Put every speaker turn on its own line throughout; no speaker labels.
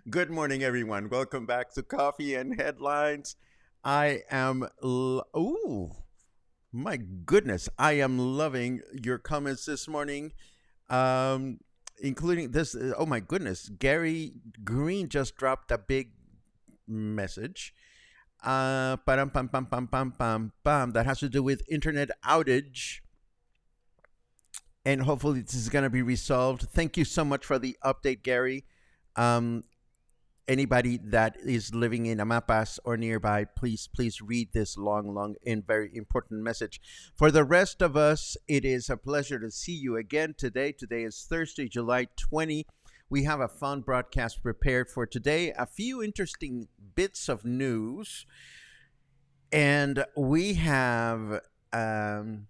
Good morning, everyone. Welcome back to Coffee and Headlines. I am, ooh, my goodness, I am loving your comments this morning, um, including this. Oh my goodness, Gary Green just dropped a big message. Pam, pam, pam, pam, pam, pam, pam. That has to do with internet outage, and hopefully this is going to be resolved. Thank you so much for the update, Gary. Um, Anybody that is living in Amapas or nearby, please read this long and very important message. For the rest of us, it is a pleasure to see you again today. Today is Thursday, July 20. We have a fun broadcast prepared for today, a few interesting bits of news, and we have an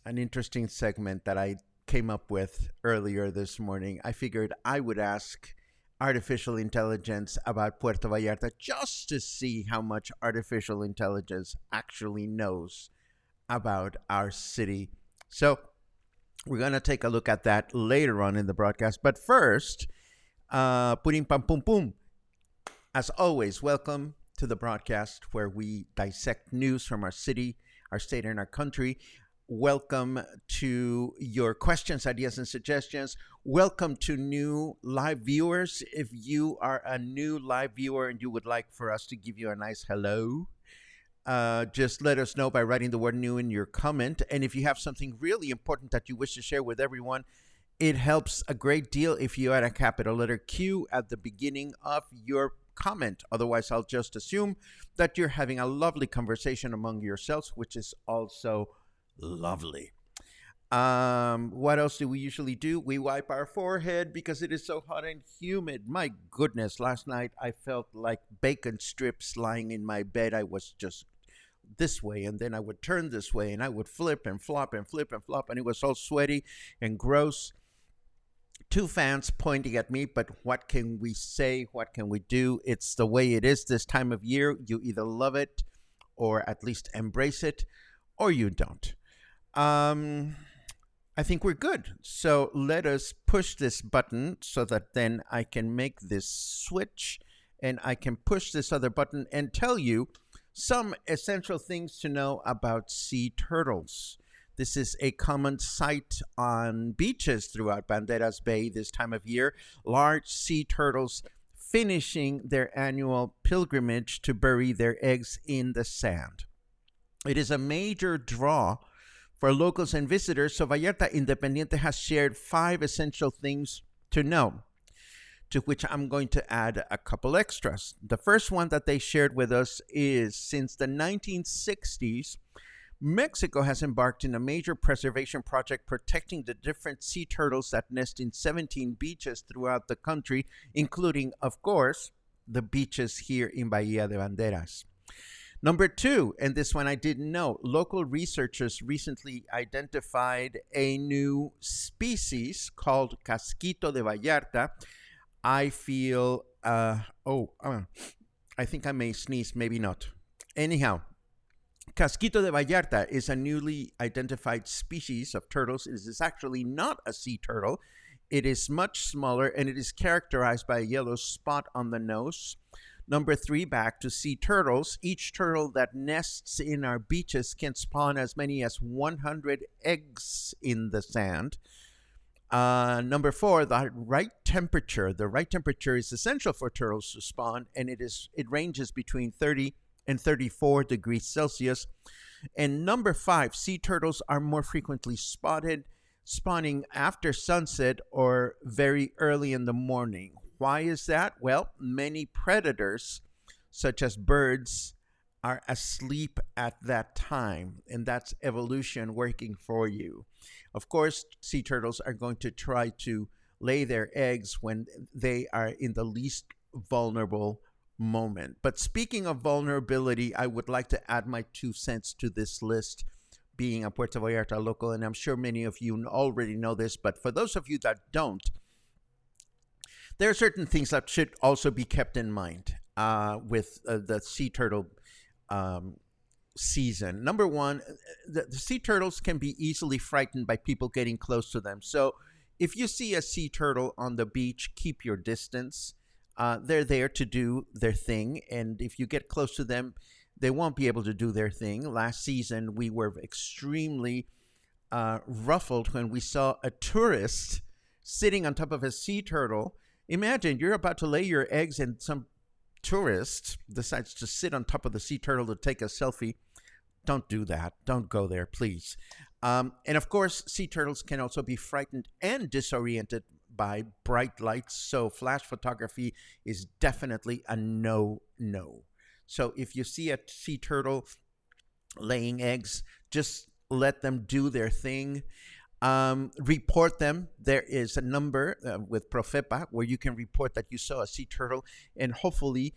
interesting segment that I came up with earlier this morning. I figured I would ask artificial intelligence about Puerto Vallarta just to see how much artificial intelligence actually knows about our city. So we're going to take a look at that later on in the broadcast. But first, purim pam pum pum. As always, welcome to the broadcast where we dissect news from our city, our state, and our country. Welcome to your questions, ideas, and suggestions. Welcome to new live viewers. If you are a new live viewer and you would like for us to give you a nice hello, just let us know by writing the word new in your comment. And if you have something really important that you wish to share with everyone, it helps a great deal if you add a capital letter Q at the beginning of your comment. Otherwise, I'll just assume that you're having a lovely conversation among yourselves, which is also lovely. What else do we usually do? We wipe our forehead because it is so hot and humid. My goodness, last night I felt like bacon strips lying in my bed. I was just this way, and then I would turn this way, and I would flip and flop and flip and flop, and it was all sweaty and gross. Two fans pointing at me, but what can we say? What can we do? It's the way it is this time of year. You either love it or at least embrace it, or you don't. I think we're good. So let us push this button so that then I can make this switch and I can push this other button and tell you some essential things to know about sea turtles. This is a common sight on beaches throughout Banderas Bay this time of year. Large sea turtles finishing their annual pilgrimage to bury their eggs in the sand. It is a major draw for locals and visitors, so Vallarta Independiente has shared 5 essential things to know, to which I'm going to add a couple extras. The first one that they shared with us is since the 1960s, Mexico has embarked in a major preservation project protecting the different sea turtles that nest in 17 beaches throughout the country, including, of course, the beaches here in Bahía de Banderas. Number two, and this one I didn't know, local researchers recently identified a new species called Casquito de Vallarta. I feel, I think I may sneeze, maybe not. Anyhow, Casquito de Vallarta is a newly identified species of turtles. It is actually not a sea turtle. It is much smaller and it is characterized by a yellow spot on the nose. Number three, back to sea turtles. Each turtle that nests in our beaches can spawn as many as 100 eggs in the sand. Number four, the right temperature. The right temperature is essential for turtles to spawn, and it ranges between 30 and 34 degrees Celsius. And number five, sea turtles are more frequently spawning after sunset or very early in the morning. Why is that? Well, many predators, such as birds, are asleep at that time, and that's evolution working for you. Of course, sea turtles are going to try to lay their eggs when they are in the least vulnerable moment. But speaking of vulnerability, I would like to add my 2 cents to this list, being a Puerto Vallarta local, and I'm sure many of you already know this, but for those of you that don't, there are certain things that should also be kept in mind with the sea turtle season. Number one, the sea turtles can be easily frightened by people getting close to them. So if you see a sea turtle on the beach, keep your distance. They're there to do their thing, and if you get close to them, they won't be able to do their thing. Last season, we were extremely ruffled when we saw a tourist sitting on top of a sea turtle. Imagine you're about to lay your eggs and some tourist decides to sit on top of the sea turtle to take a selfie. Don't do that. Don't go there, please. And of course, sea turtles can also be frightened and disoriented by bright lights. So flash photography is definitely a no. So if you see a sea turtle laying eggs, just let them do their thing. Report them. There is a number with Profepa where you can report that you saw a sea turtle, and hopefully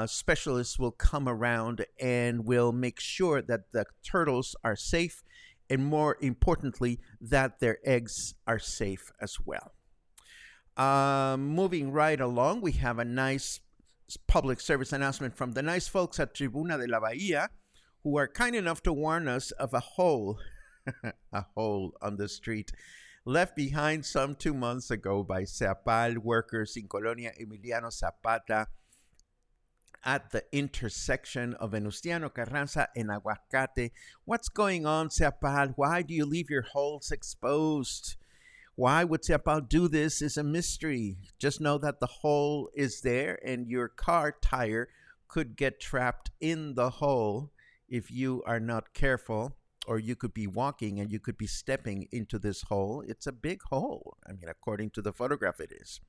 specialists will come around and will make sure that the turtles are safe, and more importantly, that their eggs are safe as well. Moving right along, we have a nice public service announcement from the nice folks at Tribuna de la Bahía, who are kind enough to warn us of a hole a hole on the street left behind some 2 months ago by Ceapal workers in Colonia Emiliano Zapata at the intersection of Venustiano Carranza and Aguacate. What's going on, Ceapal? Why do you leave your holes exposed? Why would Ceapal do this is a mystery. Just know that the hole is there and your car tire could get trapped in the hole if you are not careful. Or you could be walking and you could be stepping into this hole. It's a big hole. I mean, according to the photograph, it is.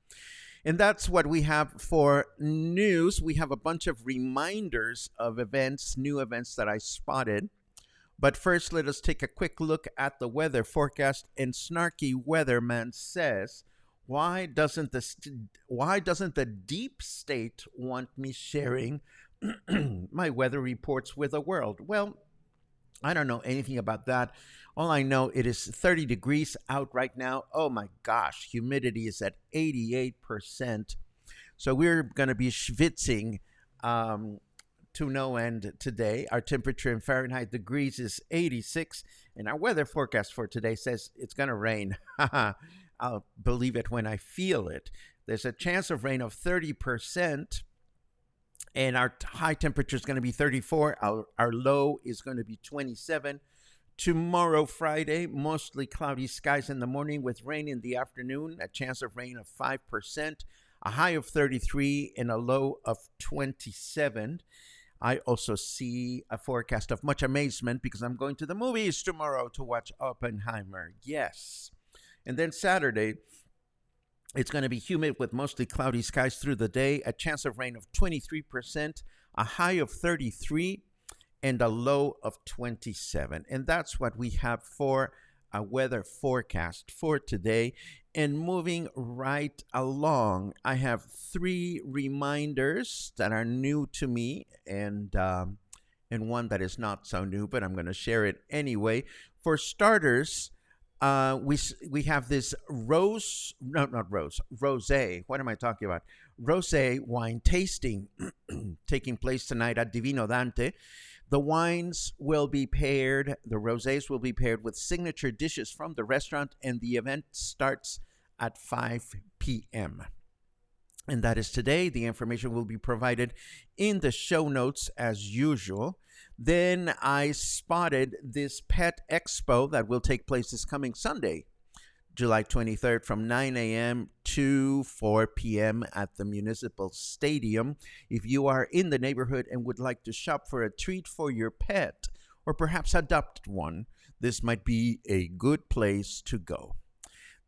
And that's what we have for news. We have a bunch of reminders of events, new events that I spotted. But first, let us take a quick look at the weather forecast. And Snarky Weatherman says, why doesn't the deep state want me sharing my weather reports with the world? Well, I don't know anything about that. All I know, it is 30 degrees out right now. Oh my gosh, humidity is at 88%. So we're going to be schwitzing to no end today. Our temperature in Fahrenheit degrees is 86, and our weather forecast for today says it's going to rain. I'll believe it when I feel it. There's a chance of rain of 30%. And our high temperature is going to be 34. Our low is going to be 27. Tomorrow, Friday, mostly cloudy skies in the morning with rain in the afternoon. A chance of rain of 5%. A high of 33 and a low of 27. I also see a forecast of much amazement because I'm going to the movies tomorrow to watch Oppenheimer. Yes. And then Saturday, it's going to be humid with mostly cloudy skies through the day, a chance of rain of 23%, a high of 33, and a low of 27. And that's what we have for a weather forecast for today. And moving right along, I have 3 reminders that are new to me, and and one that is not so new, but I'm going to share it anyway. For starters, we have this rose, no, not rose, rosé. What am I talking about? Rosé wine tasting taking place tonight at Divino Dante. The wines will be paired, the rosés will be paired with signature dishes from the restaurant, and the event starts at 5 p.m. And that is today. The information will be provided in the show notes as usual. Then I spotted this pet expo that will take place this coming Sunday, July 23rd, from 9 a.m. to 4 p.m. at the Municipal Stadium. If you are in the neighborhood and would like to shop for a treat for your pet or perhaps adopt one, this might be a good place to go.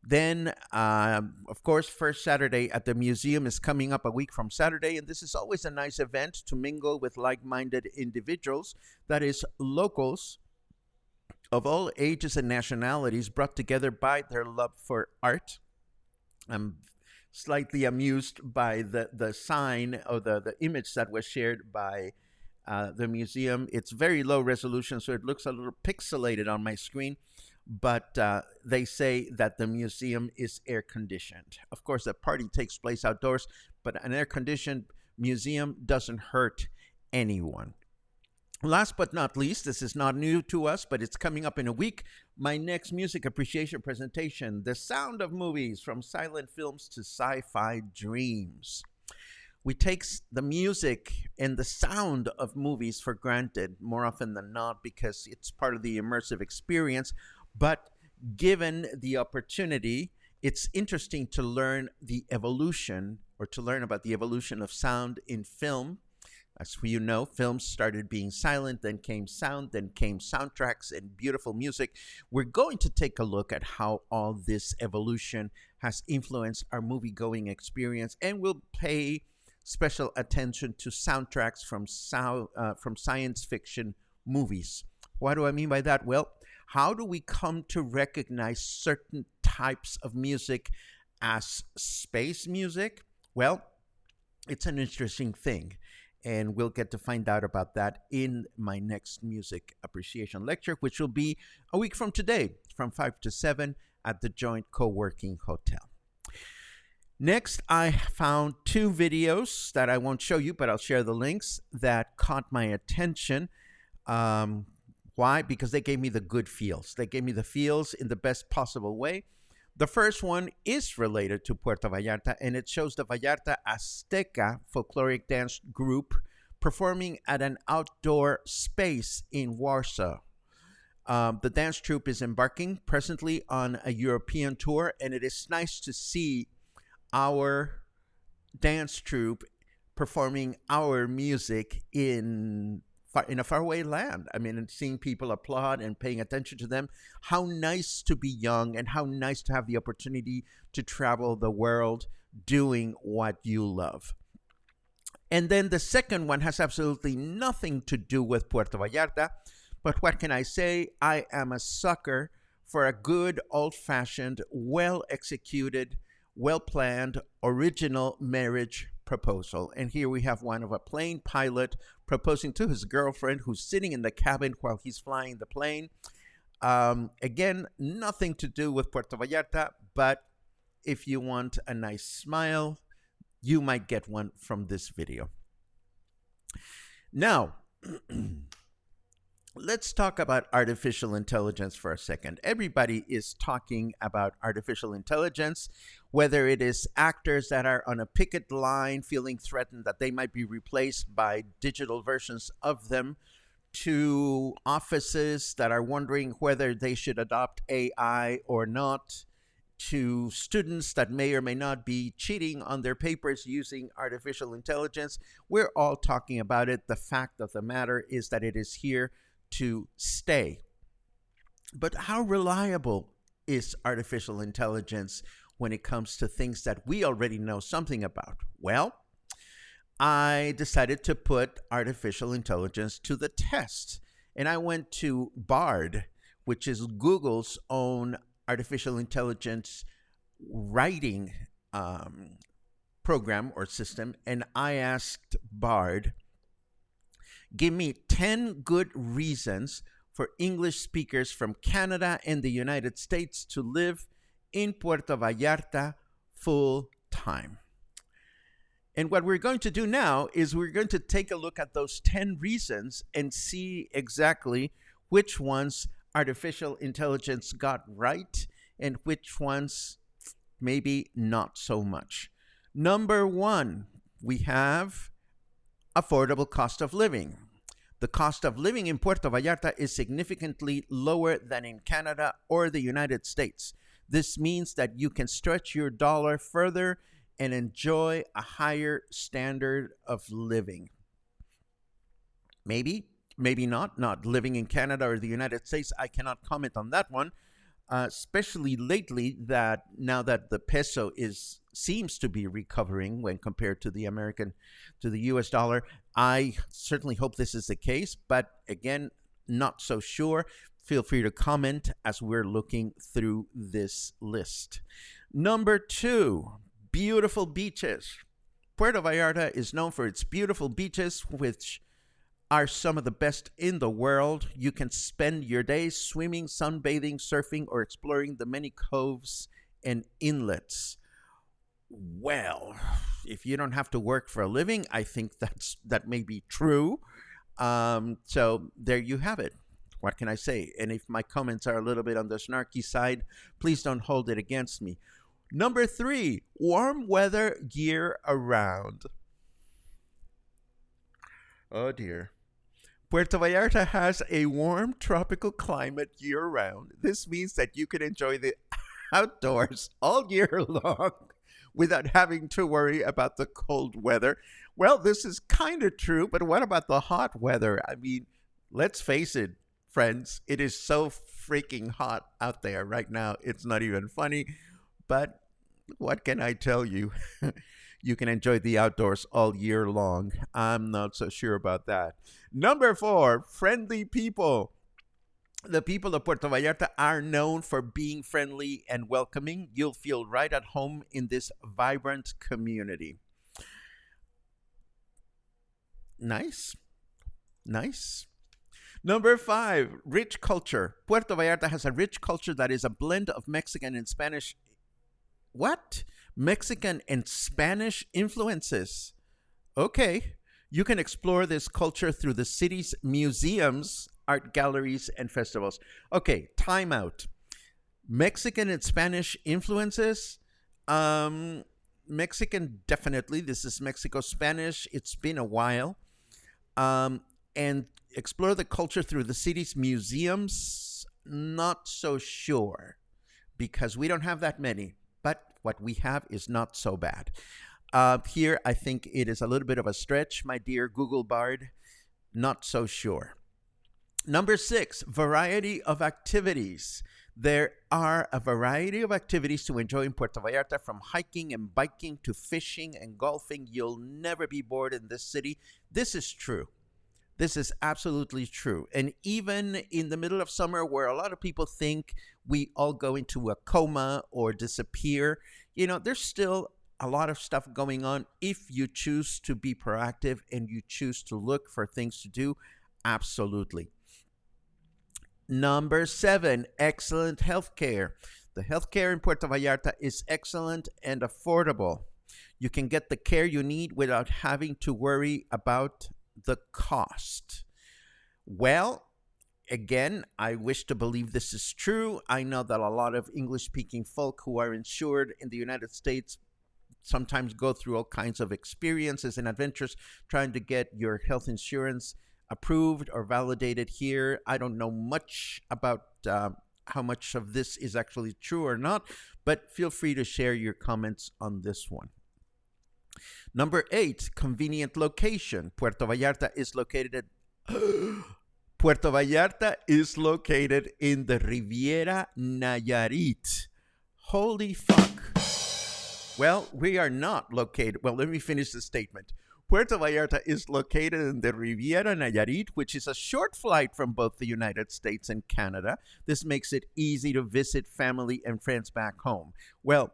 Then, of course, First Saturday at the museum is coming up a week from Saturday, and this is always a nice event to mingle with like minded individuals, that is, locals of all ages and nationalities brought together by their love for art. I'm slightly amused by the sign or the image that was shared by the museum. It's very low resolution, so it looks a little pixelated on my screen, but they say that the museum is air conditioned. Of course, the party takes place outdoors, but an air conditioned museum doesn't hurt anyone. Last but not least, this is not new to us, but it's coming up in a week. My next music appreciation presentation, The Sound of Movies, from silent films to sci-fi dreams. We take the music and the sound of movies for granted more often than not because it's part of the immersive experience. But given the opportunity, it's interesting to learn the evolution or to learn about the evolution of sound in film. As you know, films started being silent, then came sound, then came soundtracks and beautiful music. We're going to take a look at how all this evolution has influenced our movie-going experience, and we'll pay special attention to soundtracks from science fiction movies. What do I mean by that? Well, how do we come to recognize certain types of music as space music? Well, it's an interesting thing. And we'll get to find out about that in my next music appreciation lecture, which will be a week from today, from 5 to 7 at the Joint Co-working Hotel. Next, I found two videos that I won't show you, but I'll share the links that caught my attention. Why? Because they gave me the good feels. They gave me the feels in the best possible way. The first one is related to Puerto Vallarta, and it shows the Vallarta Azteca folkloric dance group performing at an outdoor space in Warsaw. The dance troupe is embarking presently on a European tour, and it is nice to see our dance troupe performing our music in a faraway land. I mean, and seeing people applaud and paying attention to them. How nice to be young and how nice to have the opportunity to travel the world doing what you love. And then the second one has absolutely nothing to do with Puerto Vallarta. But what can I say? I am a sucker for a good, old-fashioned, well-executed, well-planned, original marriage proposal. And here we have one of a plane pilot proposing to his girlfriend who's sitting in the cabin while he's flying the plane. Again, nothing to do with Puerto Vallarta, but if you want a nice smile, you might get one from this video. Now, let's talk about artificial intelligence for a second. Everybody is talking about artificial intelligence, whether it is actors that are on a picket line feeling threatened that they might be replaced by digital versions of them, to offices that are wondering whether they should adopt AI or not, to students that may or may not be cheating on their papers using artificial intelligence. We're all talking about it. The fact of the matter is that it is here to stay. But how reliable is artificial intelligence when it comes to things that we already know something about? Well, I decided to put artificial intelligence to the test. And I went to Bard, which is Google's own artificial intelligence writing program or system. And I asked Bard, Give me 10 good reasons for English speakers from Canada and the United States to live in Puerto Vallarta full time. And what we're going to do now is we're going to take a look at those 10 reasons and see exactly which ones artificial intelligence got right and which ones maybe not so much. Number one, we have affordable cost of living. The cost of living in Puerto Vallarta is significantly lower than in Canada or the United States. This means that you can stretch your dollar further and enjoy a higher standard of living. Maybe, maybe not. Not living in Canada or the United States, I cannot comment on that one. Especially lately, that now that the peso seems to be recovering when compared to the U.S. dollar. I certainly hope this is the case, but again, not so sure. Feel free to comment as we're looking through this list. Number two, beautiful beaches. Puerto Vallarta is known for its beautiful beaches, which are some of the best in the world. You can spend your days swimming, sunbathing, surfing, or exploring the many coves and inlets. Well, if you don't have to work for a living, I think that may be true. So there you have it. What can I say? And if my comments are a little bit on the snarky side, please don't hold it against me. Number three, warm weather year around. Oh dear. Puerto Vallarta has a warm tropical climate year round. This means that you can enjoy the outdoors all year long without having to worry about the cold weather. Well, this is kind of true, but what about the hot weather? I mean, let's face it, friends, it is so freaking hot out there right now. It's not even funny, but what can I tell you? You can enjoy the outdoors all year long. I'm not so sure about that. Number four, friendly people. The people of Puerto Vallarta are known for being friendly and welcoming. You'll feel right at home in this vibrant community. Nice. Nice. Number five, rich culture. Puerto Vallarta has a rich culture that is a blend of Mexican and Spanish. What? Mexican and Spanish influences. Okay. You can explore this culture through the city's museums, art galleries, and festivals. Okay, time out. Mexican and Spanish influences. Mexican, definitely. This is Mexico Spanish. It's been a while. And explore the culture through the city's museums. Not so sure, because we don't have that many. But what we have is not so bad. Here, I think it is a little bit of a stretch, my dear Google Bard. Not so sure. Number six, variety of activities. There are a variety of activities to enjoy in Puerto Vallarta, from hiking and biking to fishing and golfing. You'll never be bored in this city. This is true. This is absolutely true. And even in the middle of summer, where a lot of people think we all go into a coma or disappear, there's still a lot of stuff going on if you choose to be proactive and you choose to look for things to do. Absolutely. Number seven, excellent healthcare. The healthcare in Puerto Vallarta is excellent and affordable. You can get the care you need without having to worry about the cost. Well, again, I wish to believe this is true. I know that a lot of English-speaking folk who are insured in the United States sometimes go through all kinds of experiences and adventures trying to get your health insurance approved or validated here. I don't know much about how much of this is actually true or not, but feel free to share your comments on this one. Number eight, convenient location. Puerto Vallarta is located in the Riviera Nayarit. Holy fuck. Well, we are not located. Well, let me finish the statement. Puerto Vallarta is located in the Riviera Nayarit, which is a short flight from both the United States and Canada. This makes it easy to visit family and friends back home. Well,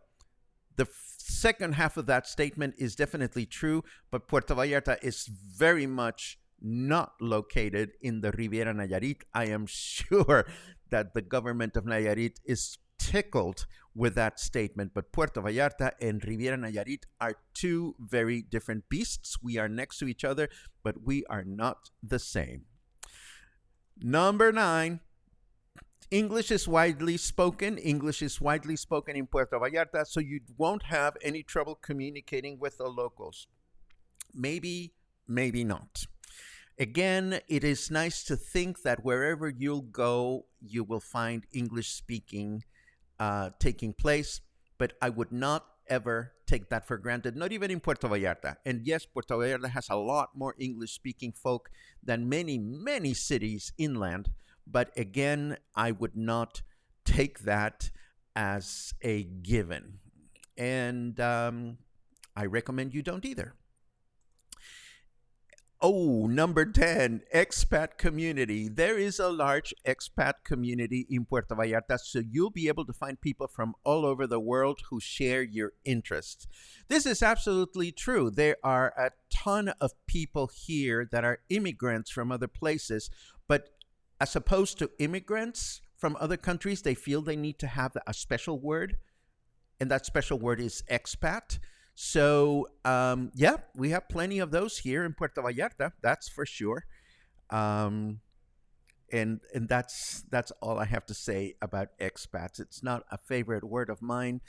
the second half of that statement is definitely true, but Puerto Vallarta is very much not located in the Riviera Nayarit. I am sure that the government of Nayarit is tickled with that statement. But Puerto Vallarta and Riviera Nayarit are two very different beasts. We are next to each other, but we are not the same. Number 9. English is widely spoken. English is widely spoken in Puerto Vallarta, so you won't have any trouble communicating with the locals. Maybe, maybe not. Again, it is nice to think that wherever you'll go, you will find English speaking taking place, but I would not ever take that for granted, not even in Puerto Vallarta. And yes, Puerto Vallarta has a lot more English speaking folk than many, many cities inland. But again, I would not take that as a given. And I recommend you don't either. Oh, number 10, expat community. There is a large expat community in Puerto Vallarta, so you'll be able to find people from all over the world who share your interests. This is absolutely true. There are a ton of people here that are immigrants from other places, but as opposed to immigrants from other countries, they feel they need to have a special word, and that special word is expat. So, yeah, we have plenty of those here in Puerto Vallarta, that's for sure. And that's all I have to say about expats. It's not a favorite word of mine,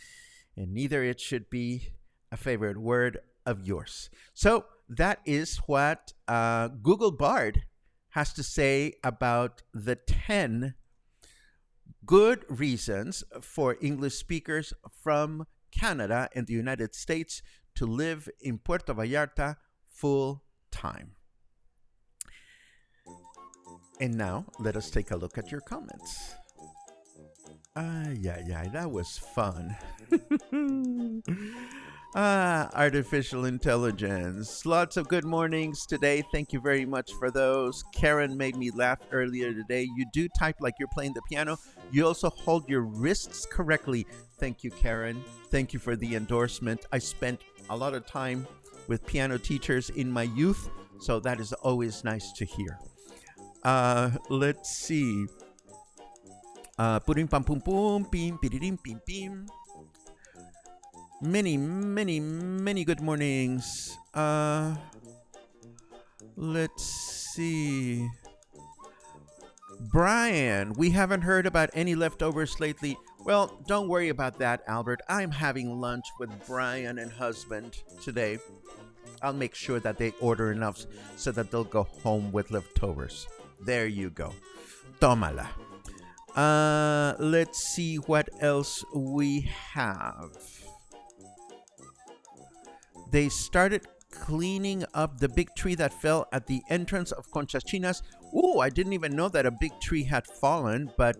and neither it should be a favorite word of yours. So that is what Google Bard has to say about the 10 good reasons for English speakers from Canada and the United States to live in Puerto Vallarta full time. And now let us take a look at your comments. Yeah, that was fun. Artificial intelligence. Lots of good mornings today. Thank you very much for those. Karen made me laugh earlier today. You do type like you're playing the piano. You also hold your wrists correctly. Thank you, Karen. Thank you for the endorsement. I spent a lot of time with piano teachers in my youth, so that is always nice to hear. Let's see. Purim pam pum pum, pim piririm pim pim. Many good mornings. Let's see. Brian, we haven't heard about any leftovers lately. Well, don't worry about that, Albert. I'm having lunch with Brian and husband today. I'll make sure that they order enough so that they'll go home with leftovers. There you go. Tómala. Let's see what else we have. They started cleaning up the big tree that fell at the entrance of Conchas Chinas. Oh, I didn't even know that a big tree had fallen, but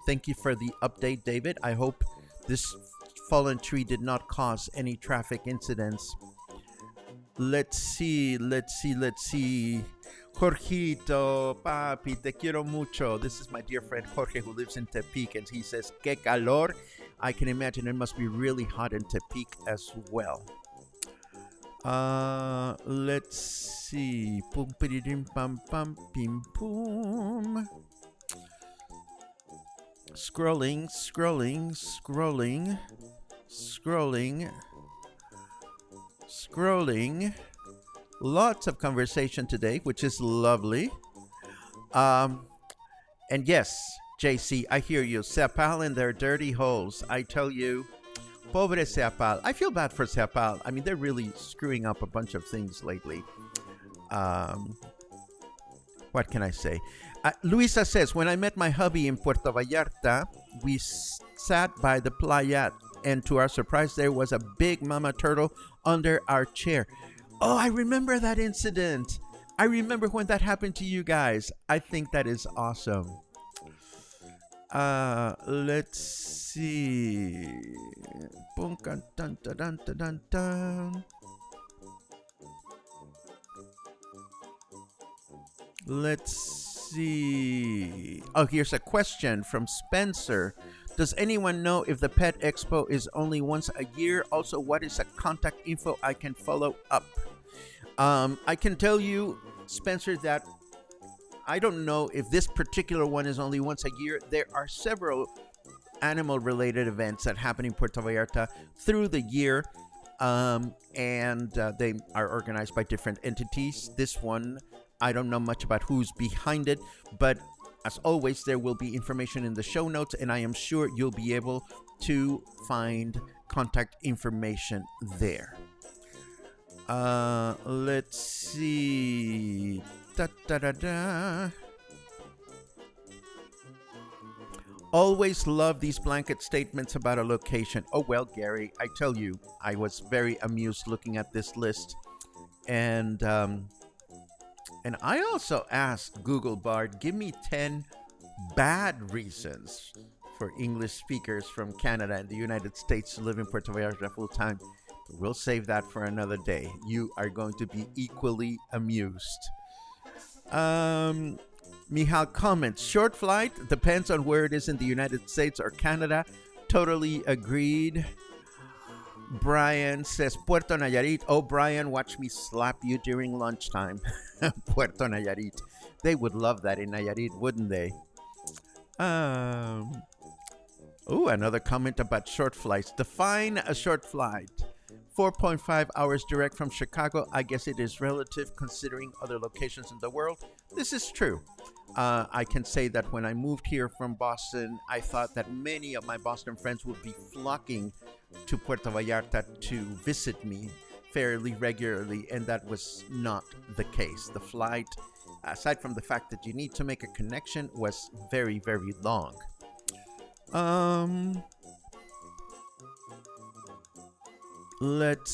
thank you for the update, David. I hope this fallen tree did not cause any traffic incidents. Let's see. Jorgito, papi, te quiero mucho. This is my dear friend Jorge who lives in Tepic, and he says, que calor. I can imagine it must be really hot in Tepic as well. Let's see. Pum piririm pam pam pim pum. Scrolling. Lots of conversation today, which is lovely. And yes, JC, I hear you. Seapal and their dirty holes. I tell you, pobre Seapal. I feel bad for Seapal. I mean, they're really screwing up a bunch of things lately. What can I say? Luisa says, when I met my hubby in Puerto Vallarta, we sat by the playa, and to our surprise, there was a big mama turtle under our chair. Oh, I remember that incident. I remember when that happened to you guys. I think that is awesome. Let's see. Let's see. Oh, here's a question from Spencer. Does anyone know if the Pet Expo is only once a year? Also, what is a contact info I can follow up? I can tell you Spencer, that I don't know if this particular one is only once a year. There are several animal related events that happen in Puerto Vallarta through the year. And they are organized by different entities. This one, I don't know much about who's behind it, but as always, there will be information in the show notes, and I am sure you'll be able to find contact information there. Let's see. Da, da, da, da. Always love these blanket statements about a location. Oh, well, Gary, I tell you, I was very amused looking at this list. And I also asked Google Bard, give me 10 bad reasons for English speakers from Canada and the United States to live in Puerto Vallarta full time. We'll save that for another day. You are going to be equally amused. Mihal comments, short flight depends on where it is in the United States or Canada. Totally agreed. Brian says Puerto Nayarit. Oh, Brian, watch me slap you during lunchtime. Puerto Nayarit. They would love that in Nayarit, wouldn't they? Oh, another comment about short flights. Define a short flight. 4.5 hours direct from Chicago. I guess it is relative considering other locations in the world. This is true. I can say that when I moved here from Boston, I thought that many of my Boston friends would be flocking to Puerto Vallarta to visit me fairly regularly, and that was not the case. The flight, aside from the fact that you need to make a connection, was very, very long. Let's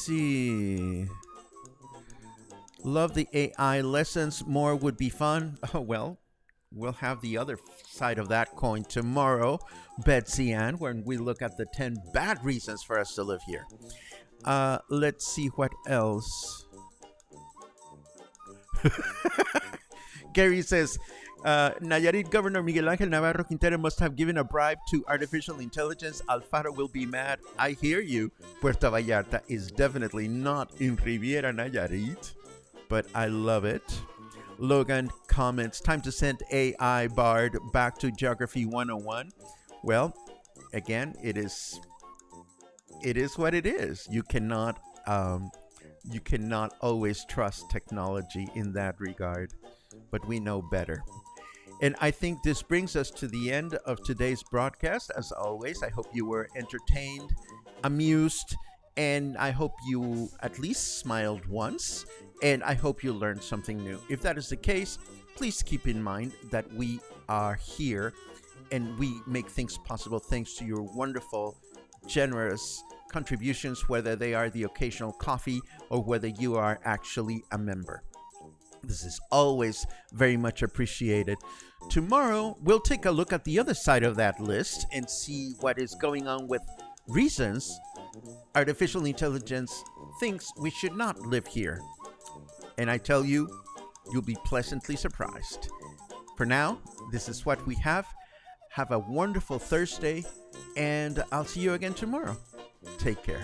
see. Love the AI lessons. More would be fun. Oh, well, we'll have the other side of that coin tomorrow, Betsy Ann, when we look at the 10 bad reasons for us to live here. Let's see what else. Gary says, Nayarit Governor Miguel Ángel Navarro Quintero must have given a bribe to artificial intelligence. Alfaro will be mad. I hear you. Puerto Vallarta is definitely not in Riviera Nayarit, but I love it. Logan comments, time to send AI Bard back to Geography 101. Well, again, it is what it is. You cannot always trust technology in that regard, but we know better. And I think this brings us to the end of today's broadcast. As always, I hope you were entertained, amused, and I hope you at least smiled once, and I hope you learned something new. If that is the case, please keep in mind that we are here and we make things possible thanks to your wonderful, generous contributions, whether they are the occasional coffee or whether you are actually a member. This is always very much appreciated. Tomorrow, we'll take a look at the other side of that list and see what is going on with reasons artificial intelligence thinks we should not live here. And I tell you, you'll be pleasantly surprised. For now, this is what we have. Have a wonderful Thursday, and I'll see you again tomorrow. Take care.